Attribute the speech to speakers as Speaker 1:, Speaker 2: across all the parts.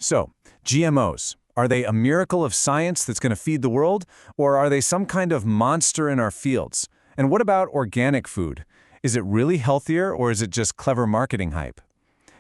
Speaker 1: So, GMOs, are they a miracle of science that's going to feed the world, or are they some kind of monster in our fields? And what about organic food? Is it really healthier, or is it just clever marketing hype?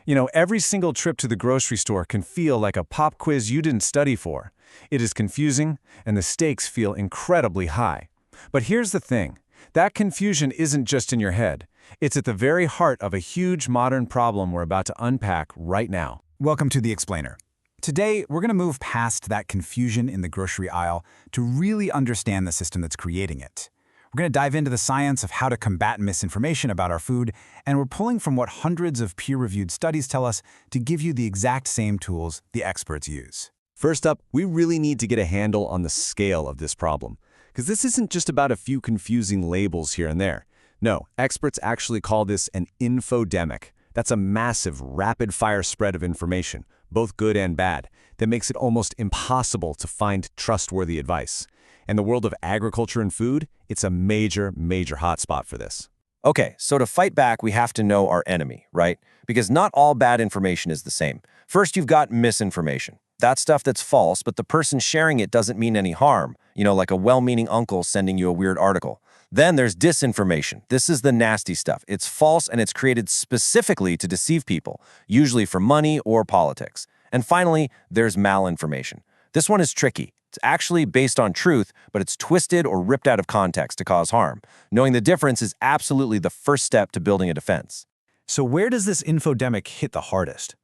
Speaker 1: You know, every single trip to the grocery store can feel like a pop quiz you didn't study for. It is confusing, and the stakes feel incredibly high. But here's the thing. That confusion isn't just in your head. It's at the very heart of a huge modern problem we're about to unpack right now.
Speaker 2: Welcome to The Explainer. Today, we're going to move past that confusion in the grocery aisle to really understand the system that's creating it. We're going to dive into the science of how to combat misinformation about our food, and we're pulling from what hundreds of peer-reviewed studies tell us to give you the exact same tools the experts use.
Speaker 1: First up, we really need to get a handle on the scale of this problem, because this isn't just about a few confusing labels here and there. No, experts actually call this an infodemic. That's a massive, rapid-fire spread of information, both good and bad, that makes it almost impossible to find trustworthy advice. In the world of agriculture and food, it's a major hotspot for this.
Speaker 3: Okay, so to fight back, we have to know our enemy, right? Because not all bad information is the same. First, you've got misinformation. That's stuff that's false, but the person sharing it doesn't mean any harm. You know, like a well-meaning uncle sending you a weird article. Then there's disinformation. This is the nasty stuff. It's false and it's created specifically to deceive people, usually for money or politics. And finally, there's malinformation. This one is tricky. It's actually based on truth, but it's twisted or ripped out of context to cause harm. Knowing the difference is absolutely the first step to building a defense.
Speaker 2: So where does this infodemic hit the hardest?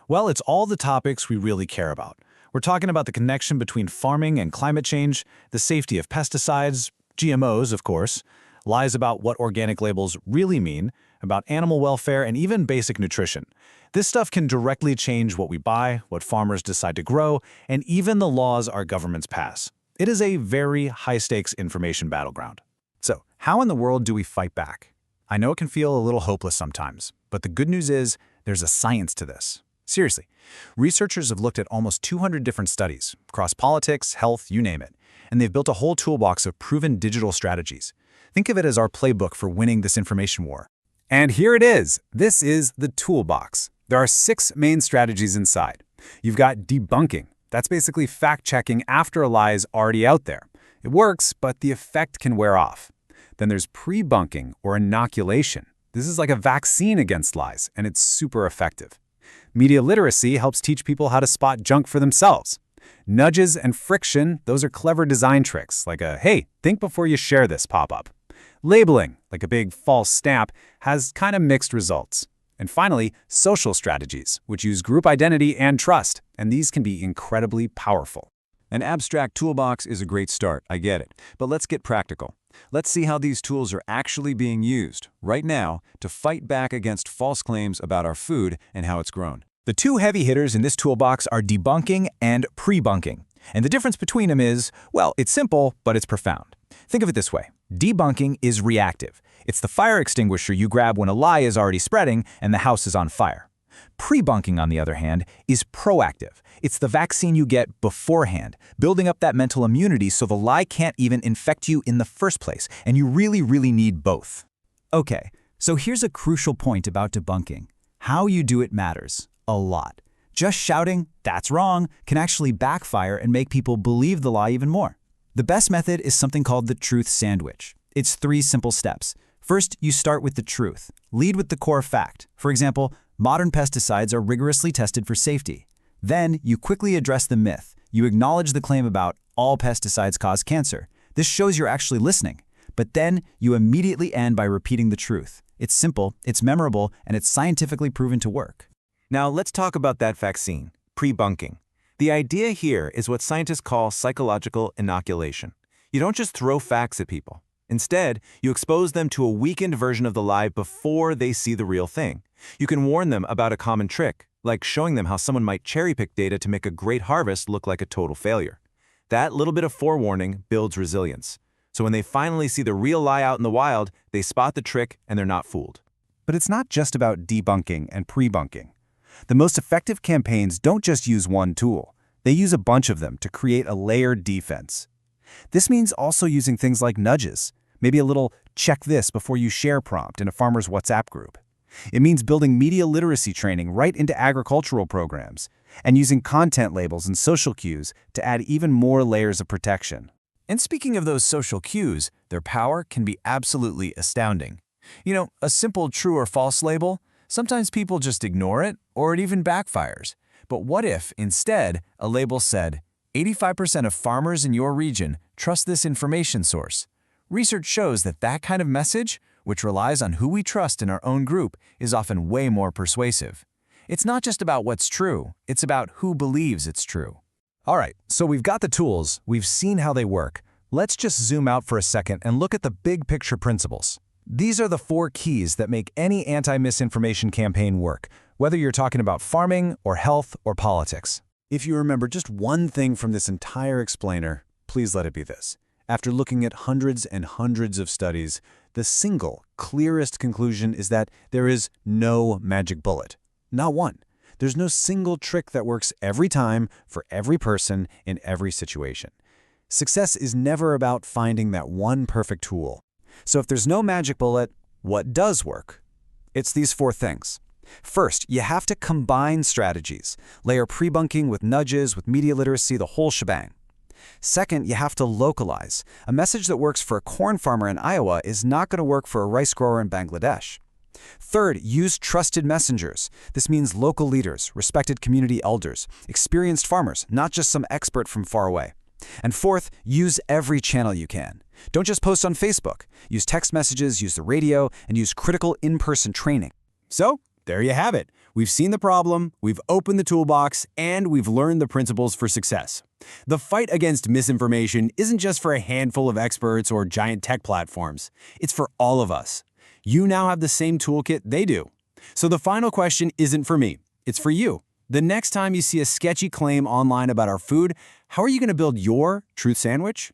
Speaker 2: Well, it's all the topics we really care about. We're talking about the connection between farming and climate change, the safety of pesticides, GMOs, of course, lies about what organic labels really mean, about animal welfare, and even basic nutrition. This stuff can directly change what we buy, what farmers decide to grow, and even the laws our governments pass. It is a very high-stakes information battleground. So, how in the world do we fight back? I know it can feel a little hopeless sometimes, but the good news is there's a science to this. Seriously, researchers have looked at almost 200 different studies, across politics, health, you name it, and they've built a whole toolbox of proven digital strategies. Think of it as our playbook for winning this information war. And here it is. This is the toolbox. There are 6 main strategies inside. You've got debunking. That's basically fact-checking after a lie is already out there. It works, but the effect can wear off. Then there's prebunking or inoculation. This is like a vaccine against lies, and it's super effective. Media literacy helps teach people how to spot junk for themselves. Nudges and friction, those are clever design tricks, like a, hey, think before you share this pop-up. Labeling, like a big false stamp, has kind of mixed results. And finally, social strategies, which use group identity and trust, and these can be incredibly powerful.
Speaker 1: An abstract toolbox is a great start, I get it. But let's get practical. Let's see how these tools are actually being used, right now, to fight back against false claims about our food and how it's grown.
Speaker 2: The 2 heavy hitters in this toolbox are debunking and prebunking. And the difference between them is, well, it's simple, but it's profound. Think of it this way. Debunking is reactive. It's the fire extinguisher you grab when a lie is already spreading and the house is on fire. Prebunking, on the other hand, is proactive. It's the vaccine you get beforehand, building up that mental immunity so the lie can't even infect you in the first place, and you really need both. Okay, so here's a crucial point about debunking. How you do it matters. A lot. Just shouting, "That's wrong," can actually backfire and make people believe the lie even more. The best method is something called the truth sandwich. It's 3 simple steps. First, you start with the truth. Lead with the core fact. For example, modern pesticides are rigorously tested for safety. Then, you quickly address the myth. You acknowledge the claim about all pesticides cause cancer. This shows you're actually listening. But then, you immediately end by repeating the truth. It's simple, it's memorable, and it's scientifically proven to work.
Speaker 1: Now let's talk about that vaccine, prebunking. The idea here is what scientists call psychological inoculation. You don't just throw facts at people. Instead, you expose them to a weakened version of the lie before they see the real thing. You can warn them about a common trick, like showing them how someone might cherry-pick data to make a great harvest look like a total failure. That little bit of forewarning builds resilience. So when they finally see the real lie out in the wild, they spot the trick and they're not fooled.
Speaker 2: But it's not just about debunking and prebunking. The most effective campaigns don't just use one tool. They use a bunch of them to create a layered defense. This means also using things like nudges, maybe a little "check this before you share" prompt in a farmer's WhatsApp group. It means building media literacy training right into agricultural programs,
Speaker 1: and using content labels and social cues to add even more layers of protection.
Speaker 2: And speaking of those social cues, their power can be absolutely astounding. You know, a simple true or false label, sometimes people just ignore it, or it even backfires. But what if, instead, a label said, 85% of farmers in your region trust this information source? Research shows that that kind of message, which relies on who we trust in our own group, is often way more persuasive. It's not just about what's true, it's about who believes it's true.
Speaker 1: All right, so we've got the tools, we've seen how they work. Let's just zoom out for a second and look at the big picture principles. These are the 4 keys that make any anti-misinformation campaign work, whether you're talking about farming or health or politics. If you remember just one thing from this entire explainer, please let it be this. After looking at hundreds and hundreds of studies, the single, clearest conclusion is that there is no magic bullet. Not one. There's no single trick that works every time for every person in every situation. Success is never about finding that one perfect tool. So if there's no magic bullet, what does work? It's these 4 things. First, you have to combine strategies. Layer prebunking with nudges, with media literacy, the whole shebang. Second, you have to localize. A message that works for a corn farmer in Iowa is not going to work for a rice grower in Bangladesh. Third, use trusted messengers. This means local leaders, respected community elders, experienced farmers, not just some expert from far away. And fourth, use every channel you can. Don't just post on Facebook. Use text messages, use the radio, and use critical in-person training.
Speaker 4: So, there you have it. We've seen the problem, we've opened the toolbox, and we've learned the principles for success. The fight against misinformation isn't just for a handful of experts or giant tech platforms. It's for all of us. You now have the same toolkit they do. So the final question isn't for me, it's for you. The next time you see a sketchy claim online about our food, how are you going to build your truth sandwich?